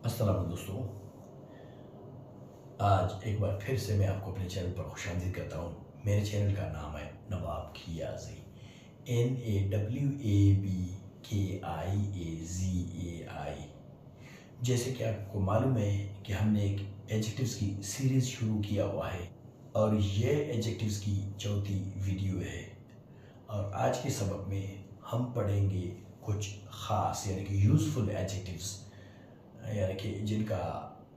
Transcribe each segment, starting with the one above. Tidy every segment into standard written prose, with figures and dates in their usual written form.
अस्सलाम दोस्तों, आज एक बार फिर से मैं आपको अपने चैनल पर खुशामदीद करता हूँ। मेरे चैनल का नाम है नवाब खियाज़ी, NAWABKIAZAI। जैसे कि आपको मालूम है कि हमने एक एडजेक्टिव्स की सीरीज़ शुरू किया हुआ है और ये एडजेक्टिव्स की चौथी वीडियो है। और आज के सबक में हम पढ़ेंगे कुछ ख़ास यानी कि यूज़फुल एडजेक्टिव्स, यानी कि जिनका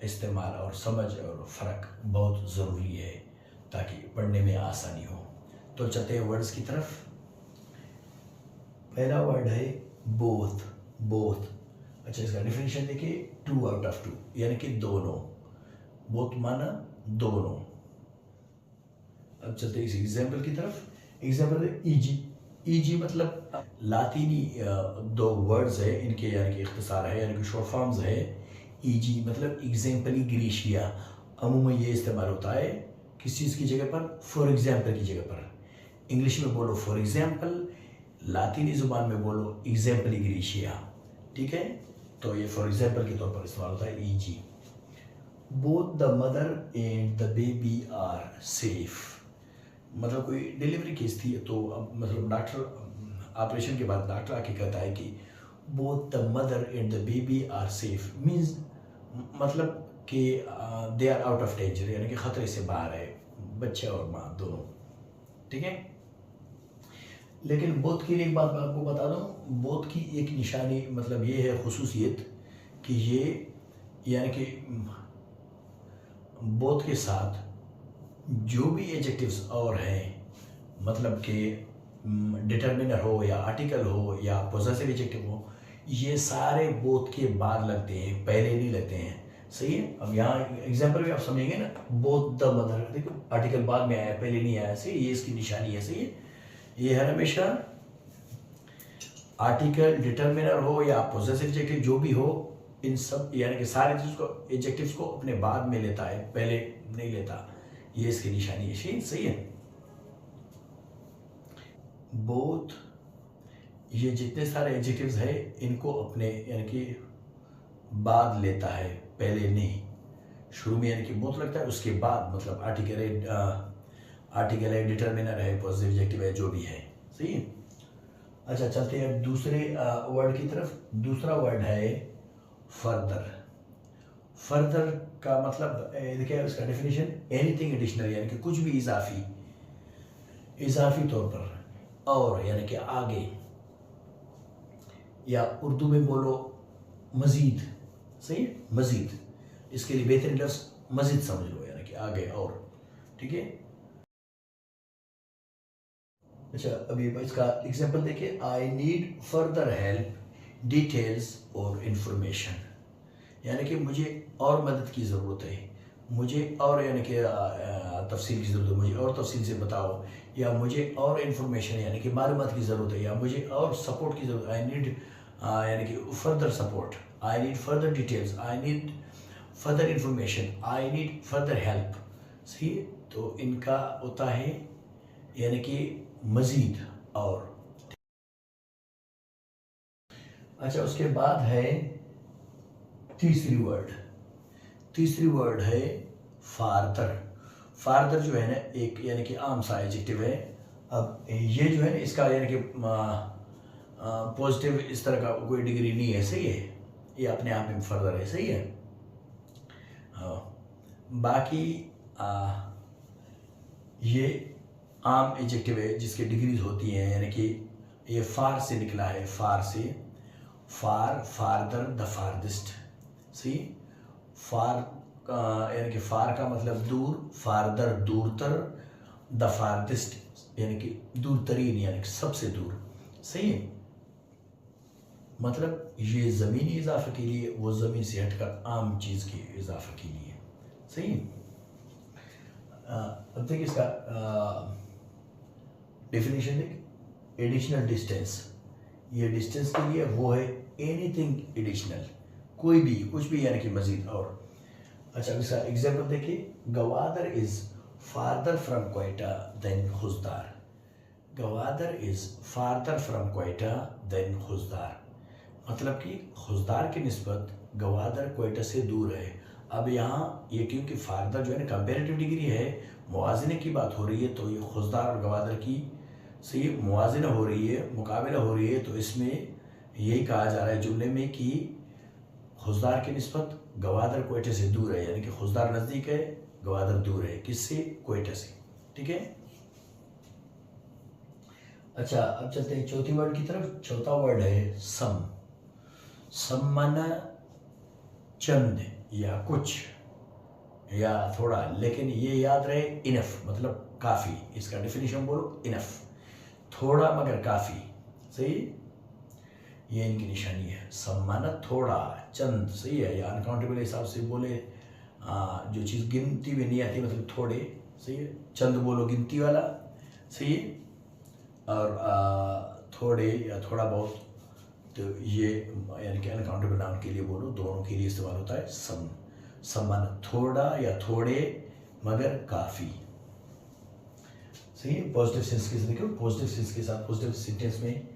इस्तेमाल और समझ और फ़र्क बहुत ज़रूरी है ताकि पढ़ने में आसानी हो। तो चलते हैं वर्ड्स की तरफ। पहला वर्ड है बोथ। बोथ, अच्छा, इसका डेफिनेशन देखिए, 2 आउट ऑफ 2 यानी कि दोनों। बोथ माना दोनों। अब चलते हैं इस एग्जाम्पल की तरफ। एग्जाम्पल है ईजी। ईजी मतलब लातीनी दो वर्ड्स है, इनके यानी कि इख्तिसार है, यानी कि शॉर्ट फॉर्म्स है। ईजी मतलब एग्जाम्पली ग्रीशिया। अमूमन ये इस्तेमाल होता है किस चीज़ की जगह पर, फॉर एग्जाम्पल की जगह पर। इंग्लिश में बोलो फॉर एग्जाम्पल, लातीनी ज़ुबान में बोलो एग्जाम्पली ग्रीशिया। ठीक है, तो ये फॉर एग्जाम्पल के तौर पर इस्तेमाल होता है easy. Both the mother and the baby are safe, मतलब कोई डिलीवरी केस थी तो अब मतलब डॉक्टर ऑपरेशन के बाद डॉक्टर आके कहता है कि both the mother and the baby are safe, means मतलब कि they are out of danger, यानी कि ख़तरे से बाहर है बच्चे और माँ दोनों। ठीक है, लेकिन बोथ के लिए एक बात मैं आपको बता दूँ, बोथ की एक निशानी मतलब ये है खुसूसियत कि ये यानी कि बोथ के साथ जो भी एडजेक्टिव्स और हैं, मतलब कि डिटर्मिनर हो या आर्टिकल हो या पोजेसिव एडजेक्टिव हो, ये सारे बोथ के बाद लगते हैं, पहले नहीं लगते हैं। सही है, अब यहाँ एग्जाम्पल भी आप समझेंगे ना, बोथ द मदर, देखो आर्टिकल बाद में आया, पहले नहीं आया। सही, ये इसकी निशानी है। सही है, ये है हमेशा आर्टिकल डिटर्मिनर हो या पोजेसिव एडजेक्टिव जो भी हो, इन सब यानी कि सारे चीज़ को एडजेक्टिव्स को अपने बाद में लेता है, पहले नहीं लेता। ये इसकी निशानी है। सही है, बोथ, ये जितने सारे एडजेक्टिव्स है इनको अपने यानी कि बाद लेता है, पहले नहीं। शुरू में यानी कि बोथ लगता है, उसके बाद मतलब आर्टिकल है, डिटर्मिनर है, पॉजिटिव एडजेक्टिव है, जो भी है। सही है, अच्छा चलते हैं अब दूसरे वर्ड की तरफ। दूसरा वर्ड है फर्दर। फर्दर का मतलब देखिए इसका डेफिनेशन, एनीथिंग एडिशनल, यानी कि कुछ भी इजाफी तौर पर, और यानी कि आगे, या उर्दू में बोलो मजीद। सही है, मजीद, इसके लिए बेहतरीन लफ्ज़ मजीद समझ लो, यानी कि आगे और। ठीक है, अच्छा अभी इसका एग्जांपल देखिए, I need further help, details और इंफॉर्मेशन, यानी कि मुझे और मदद की ज़रूरत है, मुझे और यानी कि तफसील की ज़रूरत है, मुझे और तफसील से बताओ, या मुझे और इन्फॉर्मेशन यानी कि मालूमात की ज़रूरत है, या मुझे और सपोर्ट की ज़रूरत है। आई नीड यानी कि further support, I need further details, I need further information, I need further help. सही, तो इनका होता है यानी कि मज़ीद और। अच्छा, उसके बाद है तीसरी वर्ड है फार्दर। फार्दर जो है ना, एक यानी कि आम सा एडजेक्टिव है। अब ये जो है ना, इसका यानी कि पॉजिटिव इस तरह का कोई डिग्री नहीं है। सही है, ये अपने आप में फर्दर है। सही है, हाँ, बाकी ये आम एडजेक्टिव है जिसके डिग्रीज होती हैं, यानी कि ये फार से निकला है, फार से, फार, फार्दर, द फारदेस्ट। सी, फार यानी कि फार का मतलब दूर, फार्दर दूरतर, द फारदेस्ट यानी कि दूर तरीन, यानी कि सबसे दूर। सही है, मतलब ये ज़मीनी इजाफे के लिए, वो ज़मीन से हटकर आम चीज़ के इजाफे के लिए। सही है, अब देखिए इसका डेफिनेशन देख, एडिशनल डिस्टेंस, ये डिस्टेंस के लिए वो है एनीथिंग एडिशनल, कोई भी, कुछ भी, यानी कि मजीद और। अच्छा, इसका एग्जांपल देखिए, Gwadar is farther from Quetta than Khuzdar. Gwadar is farther from Quetta than Khuzdar, मतलब कि खुजदार की निस्बत गवादर क्वेटा से दूर है। अब यहाँ ये क्योंकि फारदर जो है ना कंपेरेटिव डिग्री है, मुवाज़ने की बात हो रही है, तो ये खुशदार और गवादर की से ये मुवाज़ना हो रही है, मुकाबला हो रही है, तो इसमें यही कहा जा रहा है जुमले में कि खुशदार की निस्बत गवादर क्वेटा से दूर है, यानी कि खुशदार नज़दीक है, गवादर दूर है। किससे? क्वेटा से। ठीक है। अच्छा, अब चलते हैं चौथी वर्ड की तरफ। चौथा वर्ड है सम। सम माना चंद या कुछ या थोड़ा, लेकिन ये याद रहे इनफ मतलब काफ़ी। इसका डेफिनेशन बोलो इनफ, थोड़ा मगर काफ़ी। सही, ये इनकी निशानी है। सम माना थोड़ा, चंद। सही है, या अनकाउंटेबल हिसाब से बोले जो चीज़ गिनती में नहीं आती, मतलब थोड़े। सही है, चंद बोलो गिनती वाला। सही है, और थोड़े या थोड़ा बहुत, तो ये यानी कि अनकाउंटेबल नाउन के लिए बोलो, दोनों के लिए इस्तेमाल होता है सम। सम माना थोड़ा या थोड़े मगर काफ़ी। सही है, पॉजिटिव सेंस के साथ देखो, पॉजिटिव सेंस के साथ पॉजिटिव सेंटेंस में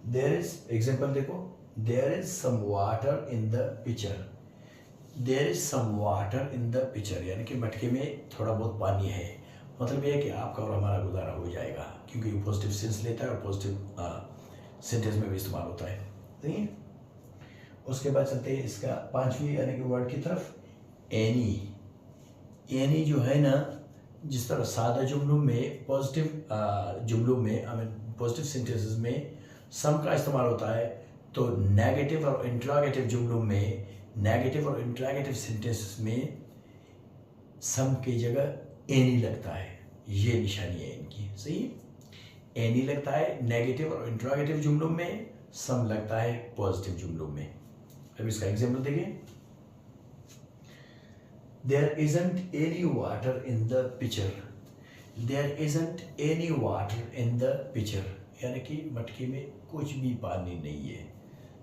देयर इज, एग्जांपल देखो, there is some water in the picture. There is some water in the picture, यानी कि मटके में थोड़ा बहुत पानी है। मतलब ये है कि आपका और हमारा गुजारा हो जाएगा, क्योंकि ये पॉजिटिव सेंस लेता है और पॉजिटिव सेंटेंस में भी इस्तेमाल होता है। सही है। उसके बाद चलते हैं इसका पांचवी यानी कि वर्ड की तरफ, एनी। एनी जो है ना, जिस तरह सादा जुमलों में पॉजिटिव जुमलों में आई मीन पॉजिटिव सेंटेंसेस में सम का इस्तेमाल होता है, तो नेगेटिव और इंट्रोगेटिव जुमलों में, नेगेटिव और इंट्रोगेटिव सेंटेंसेस में सम की जगह एनी लगता है। ये निशानी है इनकी। सही, एनी लगता है नेगेटिव और इंट्रोगेटिव जुमलों में, सम लगता है पॉजिटिव जुमलों में। अब इसका एग्जांपल देखिए, There isn't any water in the pitcher. There isn't any water in the pitcher. यानी कि मटके में कुछ भी पानी नहीं है।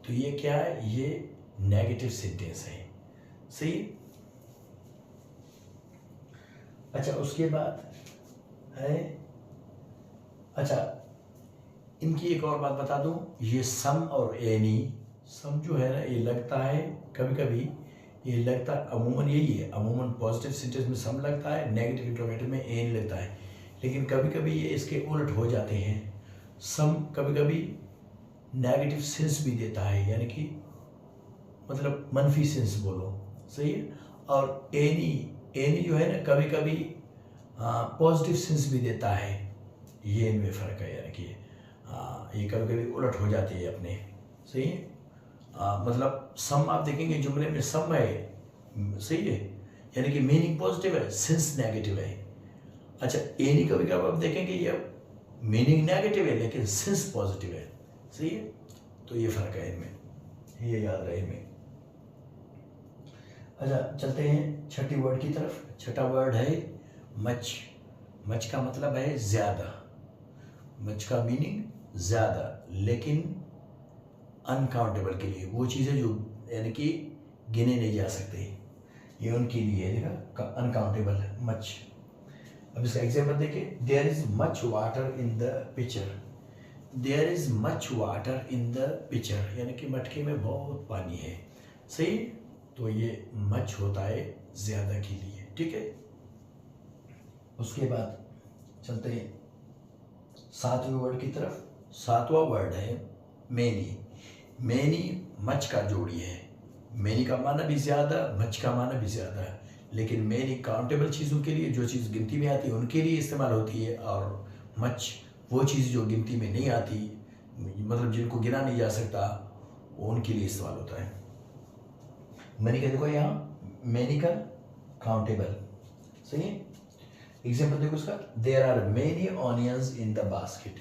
तो ये क्या है? ये नेगेटिव सेंटेंस है। सही। अच्छा, उसके बाद है, अच्छा इनकी एक और बात बता दूं, ये सम और एनी, सम जो है ना ये लगता है कभी कभी, ये लगता है अमूमन यही है, अमूमन पॉजिटिव सेंटेंस में सम लगता है, नेगेटिव इंट्रोगेटिव में एन लगता है, लेकिन कभी कभी ये इसके उलट हो जाते हैं। सम कभी कभी नेगेटिव सेंस भी देता है, यानी कि मतलब मनफी सेंस बोलो। सही है। और एनी, एनी जो है ना कभी कभी पॉजिटिव सेंस भी देता है। ये इनमें फ़र्क है, यानी कि ये कभी कभी उलट हो जाती है अपने। सही है। मतलब सम आप देखेंगे जुमले में सम है। सही है, यानी कि मीनिंग पॉजिटिव है, सेंस नेगेटिव है। अच्छा, एनी कभी कभी आप देखेंगे ये मीनिंग नेगेटिव है लेकिन सेंस पॉजिटिव है। सही है, तो ये फर्क है इनमें, ये याद रहे इनमें। अच्छा, चलते हैं छठी वर्ड की तरफ। छठा वर्ड है मच। मच का मतलब है ज़्यादा। मच का मीनिंग ज़्यादा, लेकिन अनकाउंटेबल के लिए, वो चीज़ें जो यानी कि गिने नहीं जा सकते, ये उनके लिए है। देखा, अनकाउंटेबल मच। अब इसका एग्जांपल देखिए, there is much water in the picture. There is much water in the picture, यानी कि मटके में बहुत पानी है। सही, तो ये मच होता है ज़्यादा के लिए। ठीक है। उसके बाद चलते हैं सातवें वर्ड की तरफ। सातवां वर्ड है मेनी। मेनी मच का जोड़ी है। मेनी का माना भी ज़्यादा, मच का माना भी ज़्यादा है, लेकिन मेनी काउंटेबल चीज़ों के लिए, जो चीज़ गिनती में आती है उनके लिए इस्तेमाल होती है, और मच वो चीज़ जो गिनती में नहीं आती, मतलब जिनको गिना नहीं जा सकता, उनके लिए इस्तेमाल होता है। मैंने क्या देखो यहाँ, मेनी का काउंटेबल। सही है। एग्जाम्पल देखो उसका, there are many onions in the basket.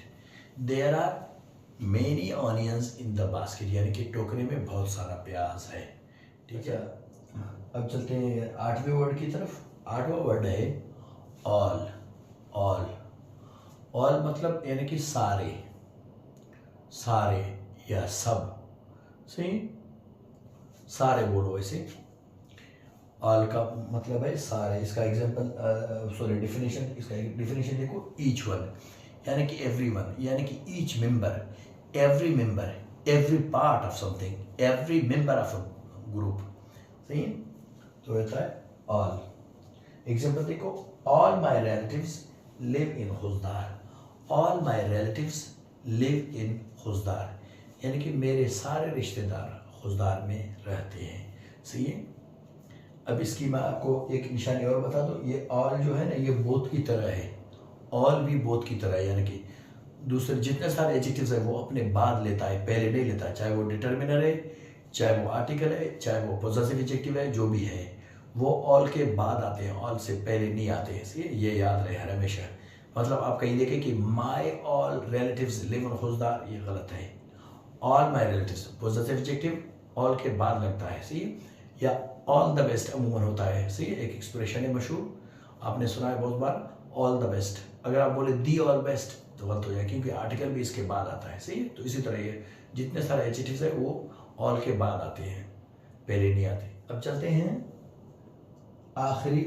There are many onions in the basket, यानी कि टोकरे में बहुत सारा प्याज है। ठीक है। अब चलते हैं आठवें वर्ड की तरफ। आठवां वर्ड है ऑल। ऑल, ऑल मतलब यानी कि सारे, सारे या सब। सही, सारे बोलो ऐसे। ऑल का मतलब है सारे। इसका एग्जांपल डेफिनेशन, इसका डेफिनेशन देखो, ईच वन यानी कि एवरी वन, यानी कि each member, every member, every part of something, every member of a group. सही है, तो रहता है ऑल। एग्जाम्पल देखो, all my relatives live in Khuzdar. All my relatives live in Khuzdar, यानी कि मेरे सारे रिश्तेदार खुजदार में रहते हैं। सही है। अब इसकी मैं आपको एक निशानी और बता दूं, ये ऑल जो है ना, ये बोथ की तरह है। ऑल भी बोथ की तरह है, यानी कि दूसरे जितने सारे एडजेक्टिव्स है वो अपने बाद लेता है, पहले नहीं लेता। चाहे वो डिटर्मिनर है, चाहे वो आर्टिकल है, चाहे वो पॉजेसिव एडजेक्टिव है, जो भी है वो ऑल के बाद आते हैं, ऑल से पहले नहीं आते हैं। सही है, ये याद रहे हर हमेशा। मतलब आप कहीं देखें कि my all relatives live in Khuzdar, ये गलत है। All my relatives possessive adjective all के बाद लगता है। सही है, या ऑल द बेस्ट अमूमन होता है। सही है, एक एक्सप्रेशन है मशहूर, आपने सुना है बहुत बार, ऑल द बेस्ट। अगर आप बोले दी ऑल बेस्ट तो गलत हो जाए, क्योंकि आर्टिकल भी इसके बाद आता है। सही है, तो इसी तरह ये जितने सारे एडजेक्टिव्स है वो ऑल के बाद आते हैं, पहले नहीं आते। अब चलते हैं आखिरी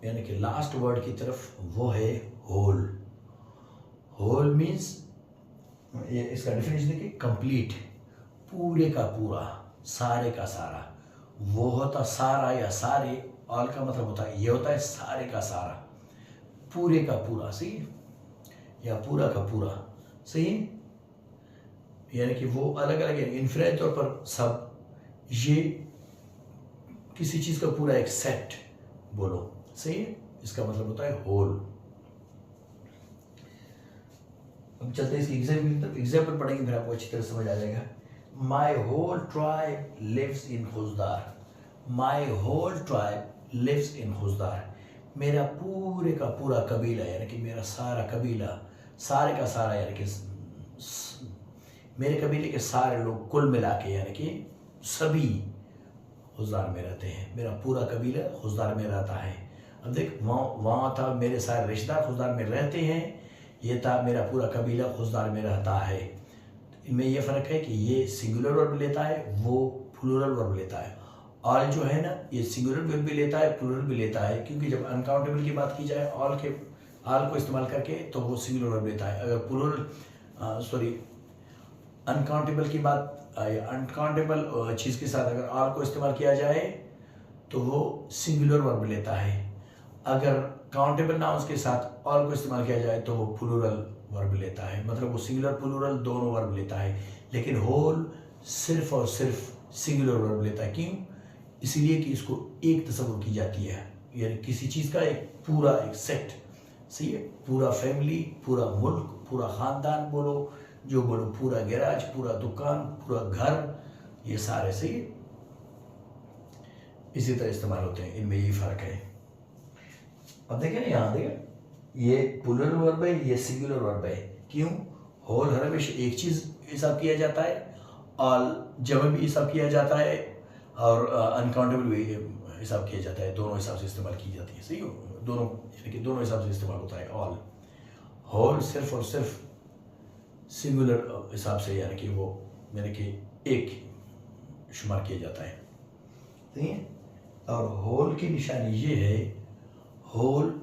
यानी कि लास्ट वर्ड की तरफ, वो है होल। होल मीन्स, ये इसका डेफिनेशन देखिए, कंप्लीट, पूरे का पूरा, सारे का सारा। वो होता सारा या सारे, ऑल का मतलब होता है, ये होता है सारे का सारा, पूरे का पूरा। सही, या पूरा का पूरा। सही, यानी कि वो अलग अलग है, इनफिनिट तौर पर सब, ये किसी चीज का पूरा एक सेट बोलो। सही है, इसका मतलब होता है होल। अब चलते हैं इसकी एग्जाम्पल पढ़ेंगे, फिर आपको अच्छी तरह समझ आ जाएगा। My whole tribe lives in Khuzdar. My whole tribe lives in Khuzdar, मेरा पूरे का पूरा कबीला, यानी कि मेरा सारा कबीला, सारे का सारा, यानी कि मेरे कबीले के सारे लोग कुल मिला के, यानी कि सभी खुजदार में रहते हैं। मेरा पूरा कबीला खुजदार में रहता है। अब देख, वहाँ था मेरे सारे रिश्तेदार खुजदार में रहते हैं, ये था मेरा पूरा कबीला खुजदार में रहता है। इनमें यह फ़र्क है कि ये सिंगुलर वर्ब लेता है, वो प्लूरल वर्ब लेता है। ऑल जो है ना, ये सिंगुलर वर्ब भी लेता है, प्लूरल भी लेता है, क्योंकि जब अनकाउंटेबल की बात की जाए ऑल को इस्तेमाल करके तो वो सिंगुलर वर्ब लेता है। अगर प्लूरल अनकाउंटेबल की बात, अनकाउंटेबल चीज़ के साथ अगर ऑल को इस्तेमाल किया जाए तो वो सिंगुलर वर्ब लेता है। अगर काउंटेबल नाउन्स के साथ ऑल को इस्तेमाल किया जाए तो वो प्लूरल वर्ब लेता है। मतलब वो सिंगुलर प्लूरल दोनों वर्ब लेता है, लेकिन होल सिर्फ और सिर्फ सिंगुलर वर्ब लेता है। क्यों? इसीलिए कि इसको एक तस्वुर की जाती है, यानी किसी चीज़ का एक पूरा एक सेट। सही है, पूरा फैमिली, पूरा मुल्क, पूरा ख़ानदान बोलो, जो बोलो, पूरा गैराज, पूरा दुकान, पूरा घर, ये सारे। सही है, इसी तरह इस्तेमाल होते हैं, इनमें यही फ़र्क है। अब देखें ना, यहाँ देखें, ये प्लूरल वर्ब है, ये सिंगुलर वर्ब है। क्यों? होल हर हमेशा एक चीज़ हिसाब किया जाता है, ऑल जब भी हिसाब किया जाता है, और अनकाउंटेबल भी हिसाब किया जाता है। दोनों हिसाब से इस्तेमाल की जाती है। सही हो, दोनों, यानी कि दोनों हिसाब से इस्तेमाल होता है ऑल। होल सिर्फ और सिर्फ सिंगुलर हिसाब से, यानी कि वो यानी कि एक शुमार किया जाता है। सही है, और होल की निशानी ये है, होल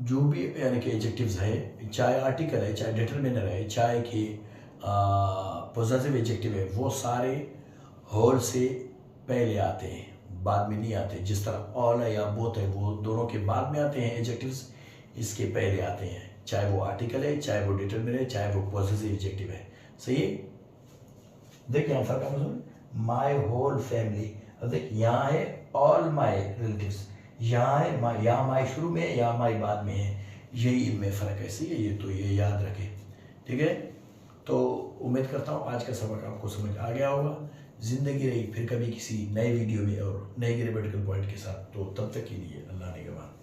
जो भी यानी कि एडजेक्टिव्स है, चाहे आर्टिकल है, चाहे डिटरमिनर है, चाहे कि पॉजेसिव एडजेक्टिव है, वो सारे होल से पहले आते हैं, बाद में नहीं आते। जिस तरह ऑल है या बोथ है, वो दोनों के बाद में आते हैं एडजेक्टिव्स, इसके पहले आते हैं। चाहे वो आर्टिकल है, चाहे वो डिटरमिनर है, चाहे वो पॉजेसिव एडजेक्टिव है। सही है, देखिए यहाँ फर्क है, माई होल फैमिली। अब देख, यहाँ है ऑल माई रिलेटिव्स, यहाँ है यहाँ माई शुरू में है, यहाँ माई बाद में है, यही इनमें फ़र्क है। सही है, ये तो ये याद रखें। ठीक है, तो उम्मीद करता हूँ आज का सबक आपको समझ आ गया होगा। ज़िंदगी रही फिर कभी किसी नए वीडियो में और नए ग्रामेटिकल पॉइंट के साथ, तो तब तक के लिए अल्लाह निगहबान।